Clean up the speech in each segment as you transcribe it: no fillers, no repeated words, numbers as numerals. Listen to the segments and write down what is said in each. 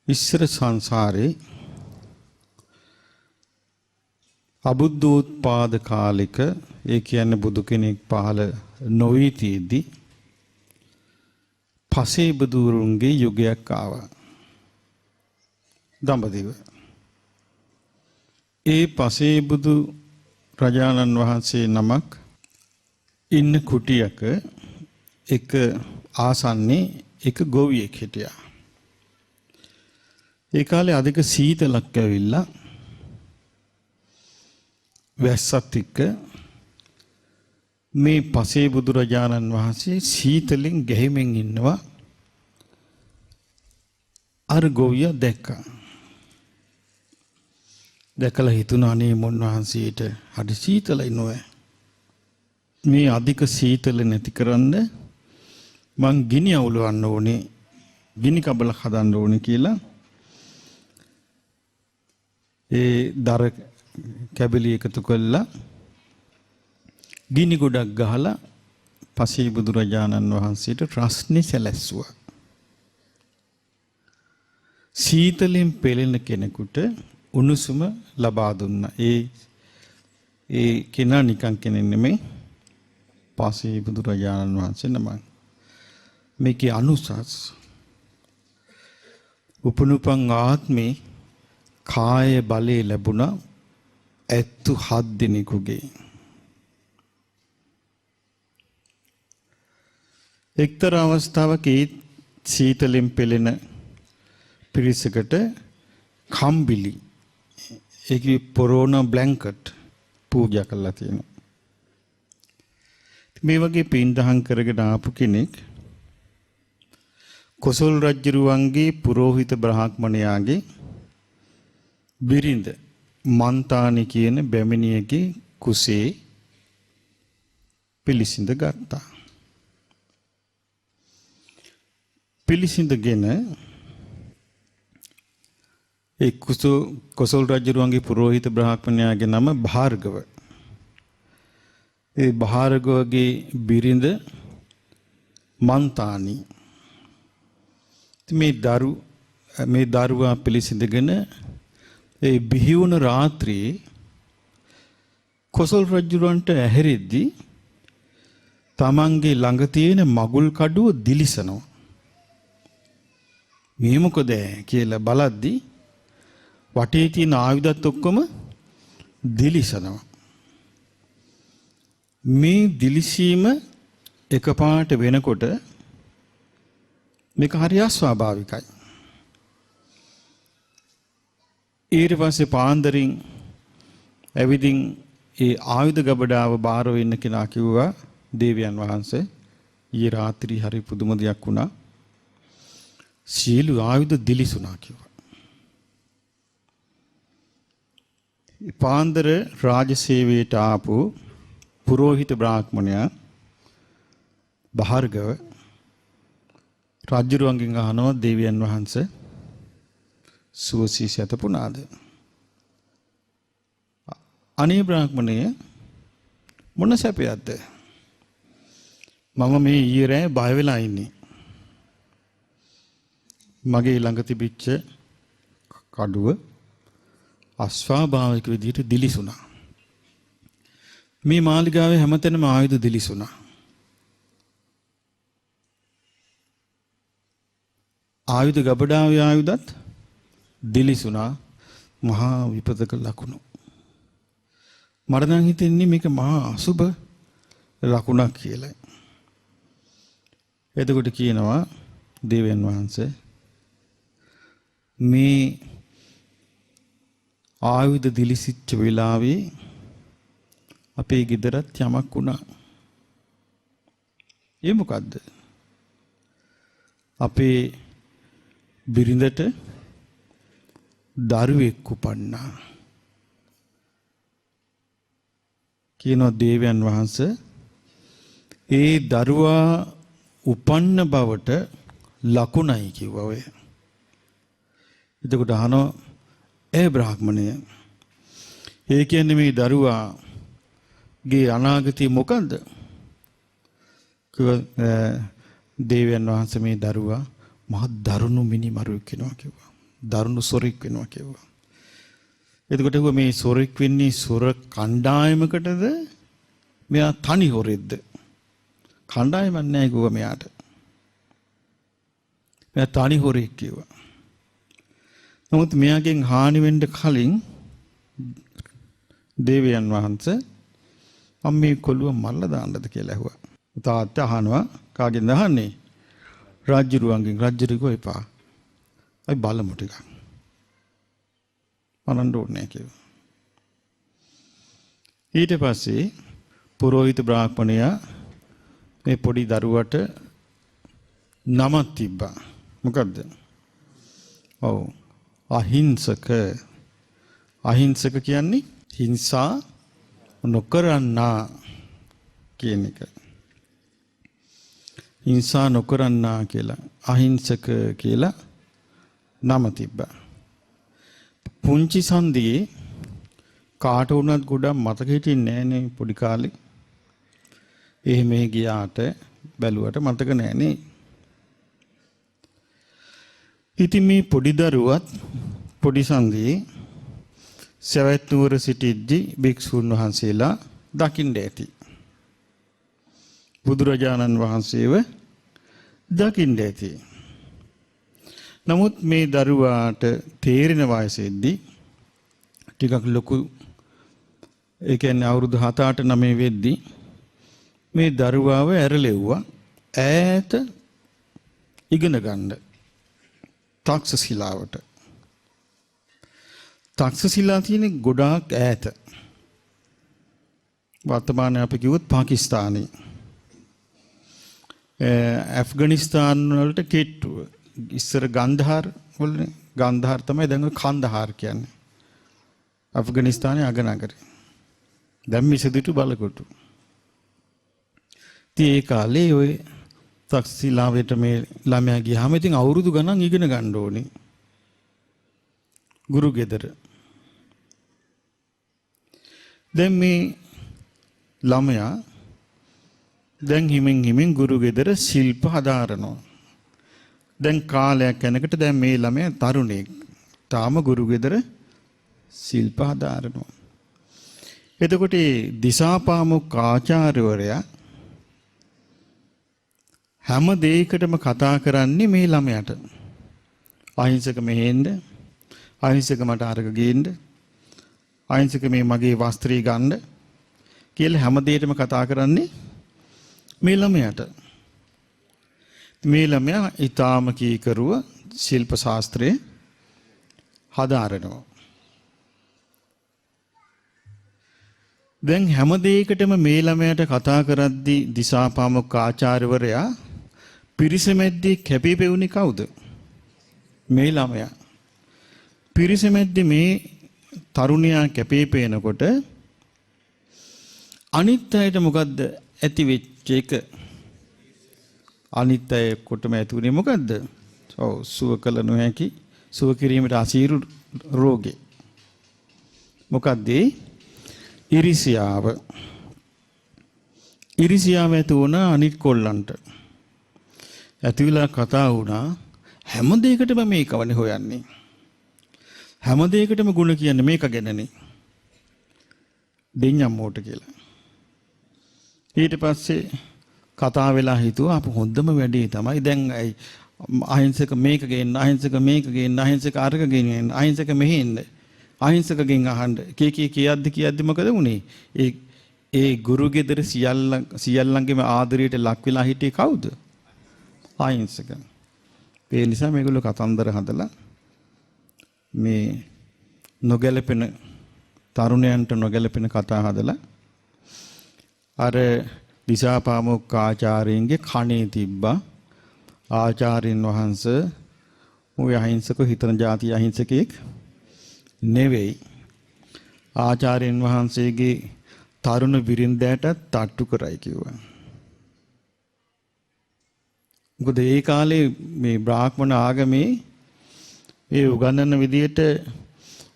ඉස්සර සංසාරේ අබුද්ධෝත්පාද කාලික ඒ කියන්නේ බුදු කෙනෙක් පහළ නොවී තියේදී පසේ බුදුරුන්ගේ යුගයක් ආවා. දඹදිව. ඒ පසේ බුදු රජාණන් වහන්සේ නමක් ඉන්න කුටියක එක ආසන්නේ එක ගොවියෙක් හිටියා. ඒ කාලේ අධික සීතලක් ඇවිල්ලා වැස්සත් එක්ක මේ පසේ බුදුරජාණන් වහන්සේ සීතලෙන් ගැහිමින් ඉන්නවා. අර ගොවියා දැක්කා. දැකලා හිතුණා අනේ මුන්වහන්සේට හරි සීතලයි නෝය. මේ අධික සීතල නැති කරන්න මං ගිනි අවුලවන්න ඕනේ. ගිනි කබලක් හදන්න ඕනේ කියලා ඒ දර කැබලි එකතු කළා ගිනි ගොඩක් ගහලා පසේ බුදුරජාණන් වහන්සේට රස්නේ සැලැස්සුවා. සීතලෙන් පෙළෙන කෙනෙකුට උණුසුම ලබා දුන්නා. ඒ කෙනා නිකන් කෙනෙක් නෙමෙයි පසේ බුදුරජාණන් වහන්සේ නමයි. මේකේ අනුසස් උපනුපං ආත්මේ කාය බලේ ලැබුණා 7 දිනකුගේ. එක්තරා අවස්ථාවක ඒ සීතලෙන් පෙළෙන පිරිසකට කම්බිලි ඒකේ පොරෝනා බ්ලැන්කට් පූජා කළා තියෙනවා. මේ වගේ පින්දහම් කරගෙන ආපු කෙනෙක් කොසල් රජුරුවන්ගේ පුරෝහිත බ්‍රාහ්මණයාගේ බිරිඳ මන්තානි කියන බැමිණියගේ කුසේ පිළිසිඳ ගත්තා. පිළිසිඳගෙන ඒ කොසල් රජුරුවන්ගේ පුරෝහිත බ්‍රාහ්මණයාගේ නම භාර්ගව. ඒ භාර්ගවගේ බිරිඳ මන්තානි. මේ දරුවා පිළිසිඳගෙන ඒ බිහි වුණ රාත්‍රියේ කොසල් රජුරන්ට ඇහැරෙද්දී තමන්ගේ ළඟ තියෙන මගුල් කඩුව දිලිසනවා. මේ මොකද කියලා බලද්දී වටේ තියෙන ආයුධත් ඔක්කොම දිලිසනවා. මේ දිලිසීම එකපාරට වෙනකොට මේක හරි අස්වාභාවිකයි. ඊට පස්සේ පාන්දරින් ඇවිදින් ඒ ආයුධ ගබඩාව බාරව ඉන්න කෙනා කිව්වා දේවයන් වහන්සේ ඊ රාත්‍රී හරි පුදුම දෙයක් වුණා. සීළු ආයුධ දිලිසුණා කිව්වා. පාන්දර රාජසේවයට ආපු පුරෝහිත බ්‍රාහ්මණයා භාර්ගව රජුරුවන්ගෙන් අහනවා දේවයන් වහන්සේ සුවසී සැතපුණාද? අනේ බ්‍රාහ්මණය මොන සැපයක්ද? මම මේ ඊයේ රෑ බය වෙලා ඉන්නේ. මගේ ළඟ තිබිච්ච කඩුව අස්වාභාවික විදිහට දිලිසුණා. මේ මාලිගාවේ හැමතැනම ආයුධ දිලිසුණා. ආයුධ ගබඩාවේ ආයුධත් දිලිසුණා. මහා විපතක ලකුණු. මට නම් හිතෙන්නේ මේක මහා අසුබ ලකුණක් කියලා. එතකොට කියනවා දේවයන් වහන්සේ මේ ආයුධ දිලිසිච්ච වෙලාවේ අපේ ගෙදරත් යමක් වුණා. ඒ මොකද්ද? අපේ බිරිඳට දරුවෙක් උපන්නා. කියනවා දේවයන් වහන්සේ ඒ දරුවා උපන්න බවට ලකුණයි කිව්වා ඔය. එතකොට අහනවා ඒ බ්‍රාහ්මණය ඒ කියන්නේ මේ දරුවාගේ අනාගතය මොකද්ද? දේවයන් වහන්සේ මේ දරුවා මහ දරුණු මිනිමරුවෙක් වෙනවා කිව්වා. දරුණු සොරෙක් වෙනවා කිව්වා. එතකොට මේ සොරෙක් වෙන්නේ සොර කණ්ඩායමකටද මෙයා තනි හොරෙක්ද? කණ්ඩායමක් නැහැ කිව්වා මෙයාට. මෙයා තනි හොරෙක් කිව්වා. නමුත් මෙයාගෙන් හානි වෙන්න කලින් දේවයන් වහන්සේ අම්මේ කොළුව මල්ල දාන්නද කියලා ඇහුවා. තාත්තා අහනවා කාගෙන්ද අහන්නේ? රාජ්‍යරුවන්ගෙන්. රාජ්‍යරුවෝ එපා. අපි බලමු ටිකක්. මනන්න ඕනේ කියලා. ඊට පස්සේ පුරෝහිත බ්‍රාහ්මණයා මේ පොඩි දරුවට නමක් තිබ්බා. මොකද්ද? ඔව්. අහිංසක. අහිංසක කියන්නේ හිංසා නොකරන්නා කියන එක. හිංසා නොකරන්නා කියලා අහිංසක කියලා නම තිබ්බා. පුංචි සන්දියේ කාට වුණත් ගොඩක් මතක හිටින්නේ නැහනේ පොඩි කාලේ. එහෙම ගියාට බැලුවට මතක නැහනේ. ඉතින් මේ පොඩි දරුවත් පොඩි සන්දියේ සවැත් නුවර සිටිද්දී භික්ෂුන් වහන්සේලා දකින්න ඇති. බුදුරජාණන් වහන්සේව දකින්න ඇති. නමුත් මේ දරුවාට තේරෙන වයසෙද්දී ටිකක් ලොකු ඒ කියන්නේ අවුරුදු 7-8 9 වෙද්දී මේ දරුවාව ඇරලෙව්වා ඈත ඉගෙන ගන්න තක්ෂශිලාවට. තක්ෂශිලා තියෙන්නේ ගොඩාක් ඈත. වර්තමානයේ අපි කිව්වොත් පාකිස්තානයේ. ඇෆ්ගනිස්තාන් වලට කෙට්ටුව. ඉස්සර ගන්ධාර වලනේ. ගන්ධාර තමයි දැන් කන්දහාර කියන්නේ. ඇෆ්ගනිස්තානයේ අගනගරේ. දැන් මිසදිටු බලකොටු. ඒ කාලේ ඔය තක්ෂශිලාවට මේ ළමයා ගියාම ඉතින් අවුරුදු ගණන් ඉගෙන ගන්න ඕනේ. ගුරු ගෙදර. දැන් මේ ළමයා දැන් හිමින් ගුරු ගෙදර ශිල්ප හදාරනවා. දැන් කාලයක් යනකොට දැන් මේ ළමයා තරුණෙක්. තාම ගුරු ගෙදර ශිල්ප හදාරනවා. එතකොට දිසාපාමොක් ආචාර්යවරයා හැම දෙයකටම කතා කරන්නේ මේ ළමයාට. අහිංසක මෙහෙන්න, අහිංසක මට අරක ගේන්න, අහිංසක මේ මගේ වස්ත්‍රය ගන්න කියලා හැම දෙයකටම කතා කරන්නේ මේ ළමයාට. මේ ළමයා ඊටාම කීකරුව ශිල්ප ශාස්ත්‍රයේ හදාරනවා. දැන් හැම දෙයකටම මේ ළමයාට කතා කරද්දී දිසාපාමොක් ආචාර්යවරයා පිරිසමැද්දේ කැපිපෙවුනේ කවුද? මේ ළමයා. පිරිසමැද්දේ මේ තරුණයා කැපිපෙනකොට අනිත් අයට මොකද්ද ඇති වෙච්ච එක? අනිත් අය කොටම ඇතුනේ මොකද්ද? ඔව් සුව කළ නොහැකි සුව කිරීමට අසීරු රෝගේ. මොකද්ද? ඉරිසියාව. ඉරිසියාව ඇති වුණා අනිත් කොල්ලන්ට. ඇතිවිලා කතා වුණා හැම දෙයකටම මේකවනේ හොයන්නේ. හැම දෙයකටම ಗುಣ කියන්නේ මේක ගැනනේ. දෙඤ්ඤම්මෝට කියලා. ඊට පස්සේ කතා වෙලා හිතුවා අප හොඳම වැඩේ තමයි දැන් අහිංසක මේක ගේන්න, අහිංසක මේක ගේන්න, අහිංසක අරක ගේන්න, අහිංසක මෙහෙන්න. අහිංසකගෙන් අහන්න කියද්දි මොකද වුනේ? ඒ ගුරු ගෙදර සියල්ලන්ගේම ආදරයට ලක් වෙලා හිටියේ කවුද? අහිංසක. ඒ නිසා මේගොල්ලෝ කතන්දර හදලා මේ නොගැලපෙන තරුණයන්ට නොගැලපෙන කතා හදලා අර දිසාපාමොක් ආචාර්යන්ගේ කණේ තිබ්බා. ආචාර්යන් වහන්සේ ඔය අහිංසක හිතන જાති අහිංසකෙක් නෙවෙයි. ආචාර්යන් වහන්සේගේ තරුණ බිරින්දෑට තට්ටු කරයි කිව්වා. මොකද ඒ කාලේ මේ බ්‍රාහ්මණ ආගමේ ඒ උගන්වන විදියට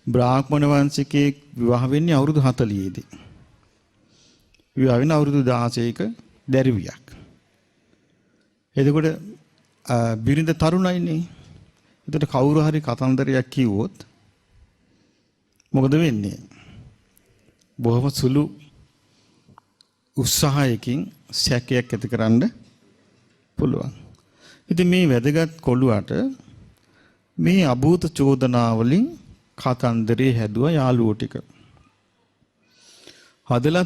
බ්‍රාහ්මණ වංශිකේ විවාහ වෙන්නේ අවුරුදු 40 දී. විවාහ වෙන අවුරුදු 16ක දැරිවියක්. එතකොට බිරිඳ තරුණයිනේ. එතකොට කවුරු හරි කතන්දරයක් කිව්වොත් මොකද වෙන්නේ? බොහොම සුළු උත්සාහයකින් සැකයක් ඇතිකරන්න පුළුවන්. ඉතින් මේ වැදගත් කොළුවට මේ අභූත චෝදනාවලින් කතන්දරේ හැදුවා යාළුවෝ ටික. හදලා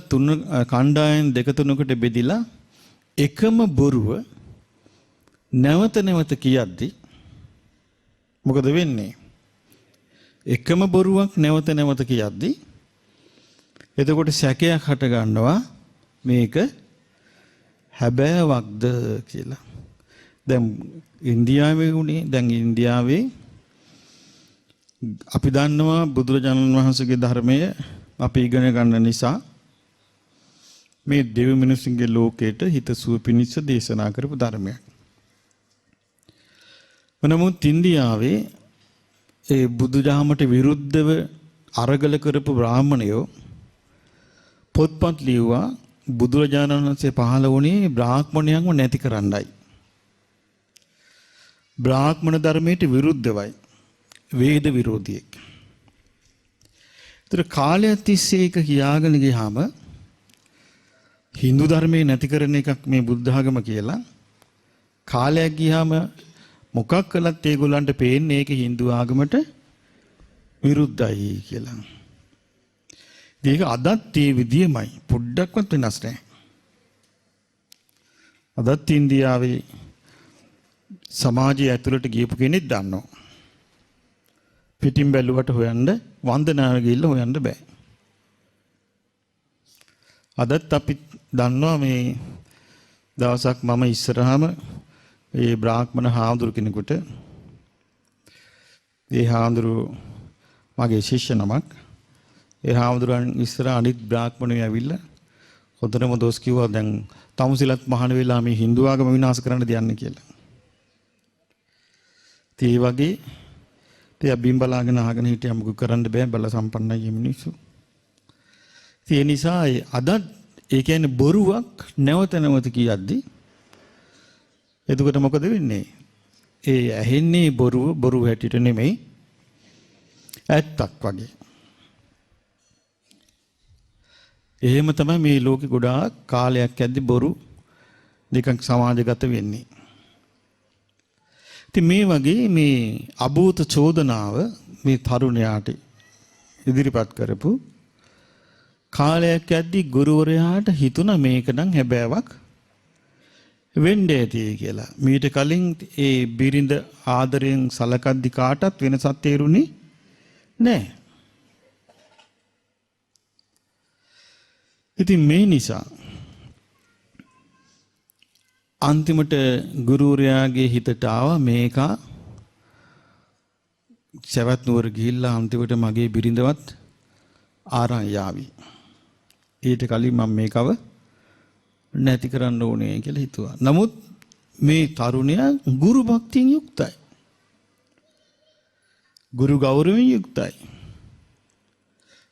කණ්ඩායම් දෙක තුනකට බෙදිලා එකම බොරුව නැවත නැවත කියද්දි මොකද වෙන්නේ? එකම බොරුවක් නැවත නැවත කියද්දි එතකොට සැකයක් හට ගන්නවා මේක හැබෑවක්ද කියලා. දැන් ඉන්දියාවේ උනේ ඉන්දියාවේ අපි දන්නවා බුදුරජාණන් වහන්සේගේ ධර්මය අපි ඉගෙන ගන්න නිසා මේ දෙවි මිනිසුන්ගේ ලෝකයට හිතසුව පිණිස දේශනා කරපු ධර්මයක්. නමුත් ඉන්දියාවේ ඒ බුදුදහමට විරුද්ධව අරගල කරපු බ්‍රාහමණයෝ පොත්පත් ලියුවා බුදුරජාණන් වහන්සේ පහළ වුණේ බ්‍රාහ්මණයන්ව නැති කරන්නයි. බ්‍රාහ්මණ ධර්මයට විරුද්ධවයි. වේද විරෝධියෙක්. ඒතර කාලයක් තිස්සේ ඒක කියාගෙන ගියාම Hindu ධර්මයේ නැති කරන එකක් මේ බුද්ධ ආගම කියලා කාලයක් ගියාම මොකක් කළත් ඒගොල්ලන්ට පේන්නේ ඒක Hindu ආගමට විරුද්ධයි කියලා. ඒක අදත් ඒ විදියමයි පොඩ්ඩක්වත් වෙනස් නැහැ. අදත් ඉන්දියාවේ සමාජය ඇතුළට ගියපු කෙනෙක් දන්නවා. පිටින් බැලුවට හොයන්න වන්දනාව ගිහිල්ලා හොයන්න බෑ. අදත් අපි දන්නවා මේ දවසක් මම ඉස්සරහම ඒ බ්‍රාහ්මණ හාමුදුරු කෙනෙකුට ඒ හාමුදුරු මගේ ශිෂ්‍ය නමක් ඒ හාමුදුරන් ඉස්සර අනිත් බ්‍රාහ්මණයෝ ඇවිල්ලා හොඳටම දොස් කිව්වා දැන් තමුසිලත් මහාන වෙලා මේ Hindu ආගම විනාශ කරන්න දෙන්නේ කියලා. ඒ වගේ තියා බිම් බලාගෙන අහගෙන හිටියා මොකද කරන්න බෑ බල සම්පන්නයි මිනිස්සු. ඒ නිසා අද ඒ කියන්නේ බොරුවක් නැවත නැවත කියද්දි එතකොට මොකද වෙන්නේ? ඒ ඇහෙන්නේ බොරුව හැටියට නෙමෙයි ඇත්තක් වගේ. එහෙම තමයි මේ ලෝකේ ගොඩාක් කාලයක් ඇද්දි බොරු නිකන් සමාජගත වෙන්නේ. ඉතින් මේ වගේ මේ අභූත චෝදනාව මේ තරුණයාට ඉදිරිපත් කරපු කාලයක් ඇද්දි ගුරුවරයාට හිතුණා මේක නම් හැබෑවක් වෙන්න ඇති කියලා. මීට කලින් ඒ බිරිඳ ආදරයෙන් සලකද්දි කාටත් වෙනසක් තේරුනේ නැහැ. ඉතින් මේ නිසා අන්තිමට ගුරුවරයාගේ හිතට ආවා මේක සවැත් නුවර ගිහිල්ලා අන්තිමට මගේ බිරිඳවත් ආරන් යාවි. ඊට කලින් මම මේකව නැති කරන්න ඕනේ කියලා හිතුවා. නමුත් මේ තරුණයා ගුරු භක්තියෙන් යුක්තයි. ගුරු ගෞරවයෙන් යුක්තයි.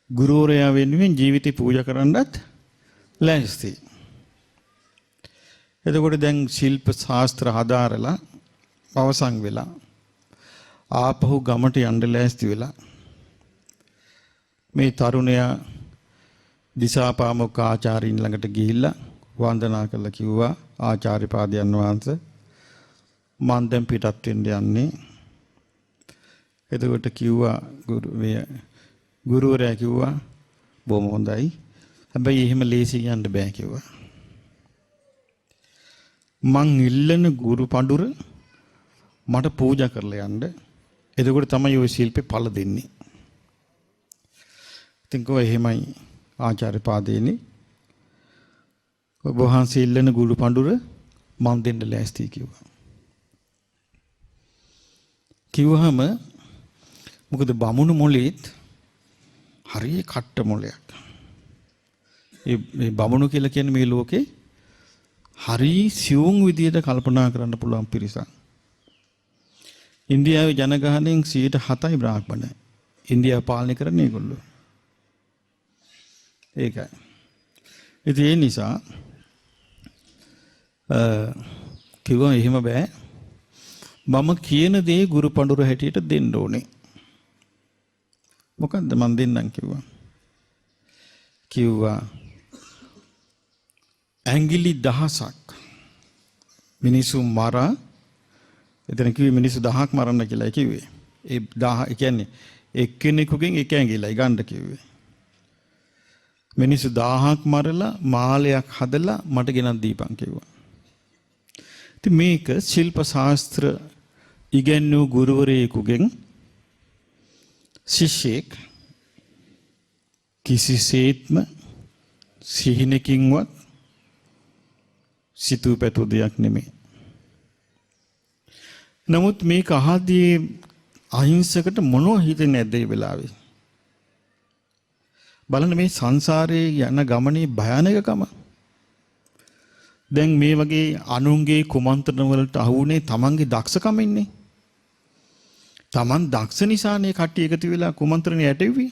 ගුරුවරයා වෙනුවෙන් ජීවිතේ පූජා කරන්නත් ලෑස්ති. එතකොට දැන් ශිල්ප ශාස්ත්‍ර හදාරලා අවසන් වෙලා ආපහු ගමට යන්න ලෑස්ති වෙලා මේ තරුණයා දිසාපාමොක් ආචාර්යින් ළඟට ගිහිල්ලා වන්දනා කරලා කිව්වා ආචාර්ය පාදයන් වහන්සේ මම දැන් පිටත් වෙන්න යන්නේ. එතකොට කිව්වා ගුරුවරයා කිව්වා බොහොම හොඳයි. හැබැයි එහෙම ලේසි යන්න බෑ කිව්වා. මං ඉල්ලන ගුරු පඬුර මට පූජා කරලා යන්න. එතකොට තමයි ওই ශිල්පේ පළ දෙන්නේ. ඉතින් කොහොම එහෙමයි ආචාර්ය පාදේනි. ඔබ වහන්සේ ඉල්ලන ගුරු පඬුර මං දෙන්න ලෑස්ති කිව්වා. කිව්වහම මොකද බමුණු මොලේත් හරිය කට්ට මොලයක්. මේ බමුණු කියලා කියන්නේ මේ ලෝකේ හරි සියුම් විදියට කල්පනා කරන්න පුළුවන් පිරිසක්. ඉන්දියාවේ ජනගහනයෙන් 7% බ්‍රාහ්මණ. ඉන්දියාව පාලනය කරන ඒගොල්ලෝ. ඒකයි. ඉතින් ඒ නිසා කිව්වා එහෙම බෑ. මම කියන දේ ගුරු පඬුර හැටියට දෙන්න ඕනේ. මොකද්ද මන් දෙන්නම් කිව්වා. කිව්වා ඇඟිලි 1000ක් මිනිසු මරා එතන කිව්වේ මිනිස්සු 1000ක් මරන්න කියලා කිව්වේ. ඒ 1000 ඒ කියන්නේ එක්කෙනෙකුගෙන් එක ඇඟිල්ලයි ගන්න කිව්වේ. මිනිස්සු 1000ක් මරලා මාලයක් හදලා මට ගෙනත් දීපන් කිව්වා. ඉතින් මේක ශිල්ප ශාස්ත්‍ර ඉගෙනු ගුරුවරයෙකුගෙන් ශිෂ්‍යෙක් කිසිසේත්ම සිහිනකින්වත් සිතූ පැතූ දෙයක් නෙමෙයි. නමුත් මේක අහදී අහිංසකට මොනව හිතෙන්නේ නැද්ද මේ වෙලාවේ? බලන්න මේ සංසාරේ යන ගමනේ භයානකකම. දැන් මේ වගේ අනුන්ගේ කුමන්ත්‍රණ වලට අහුනේ තමන්ගේ දක්ෂකම ඉන්නේ. තමන් දක්ෂ නිසානේ කට්ටිය එකතු වෙලා කුමන්ත්‍රණ යටෙව්වේ.